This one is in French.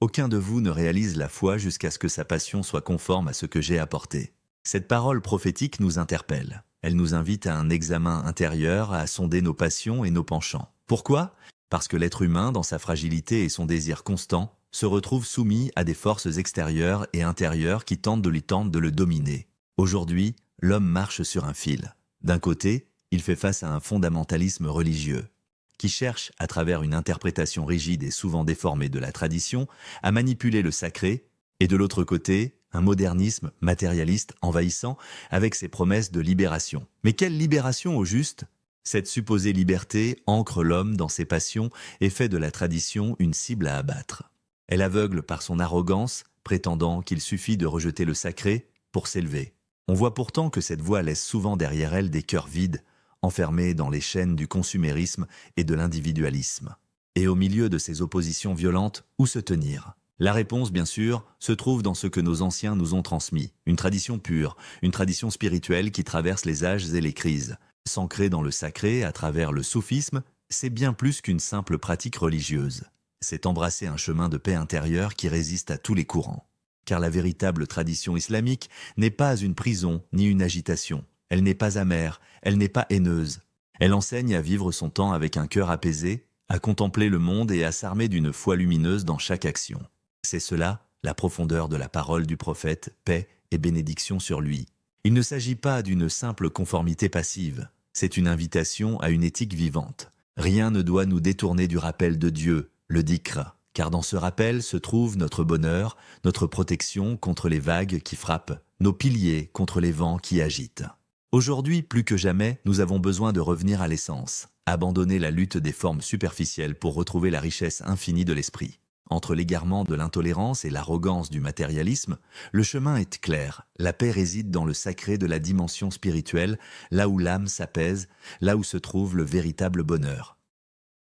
Aucun de vous ne réalise la foi jusqu'à ce que sa passion soit conforme à ce que j'ai apporté. Cette parole prophétique nous interpelle. Elle nous invite à un examen intérieur, à sonder nos passions et nos penchants. Pourquoi? Parce que l'être humain, dans sa fragilité et son désir constant, se retrouve soumis à des forces extérieures et intérieures qui tentent de le dominer. Aujourd'hui, l'homme marche sur un fil. D'un côté, il fait face à un fondamentalisme religieux, qui cherche, à travers une interprétation rigide et souvent déformée de la tradition, à manipuler le sacré, et de l'autre côté, un modernisme matérialiste envahissant avec ses promesses de libération. Mais quelle libération au juste? Cette supposée liberté ancre l'homme dans ses passions et fait de la tradition une cible à abattre. Elle aveugle par son arrogance, prétendant qu'il suffit de rejeter le sacré pour s'élever. On voit pourtant que cette voie laisse souvent derrière elle des cœurs vides, enfermés dans les chaînes du consumérisme et de l'individualisme. Et au milieu de ces oppositions violentes, où se tenir? La réponse, bien sûr, se trouve dans ce que nos anciens nous ont transmis, une tradition pure, une tradition spirituelle qui traverse les âges et les crises. S'ancrer dans le sacré à travers le soufisme, c'est bien plus qu'une simple pratique religieuse. C'est embrasser un chemin de paix intérieure qui résiste à tous les courants. Car la véritable tradition islamique n'est pas une prison ni une agitation. Elle n'est pas amère, elle n'est pas haineuse. Elle enseigne à vivre son temps avec un cœur apaisé, à contempler le monde et à s'armer d'une foi lumineuse dans chaque action. C'est cela, la profondeur de la parole du prophète, paix et bénédiction sur lui. Il ne s'agit pas d'une simple conformité passive, c'est une invitation à une éthique vivante. Rien ne doit nous détourner du rappel de Dieu, le dhikr, car dans ce rappel se trouve notre bonheur, notre protection contre les vagues qui frappent, nos piliers contre les vents qui agitent. Aujourd'hui, plus que jamais, nous avons besoin de revenir à l'essence, abandonner la lutte des formes superficielles pour retrouver la richesse infinie de l'esprit. Entre l'égarement de l'intolérance et l'arrogance du matérialisme, le chemin est clair. La paix réside dans le sacré de la dimension spirituelle, là où l'âme s'apaise, là où se trouve le véritable bonheur.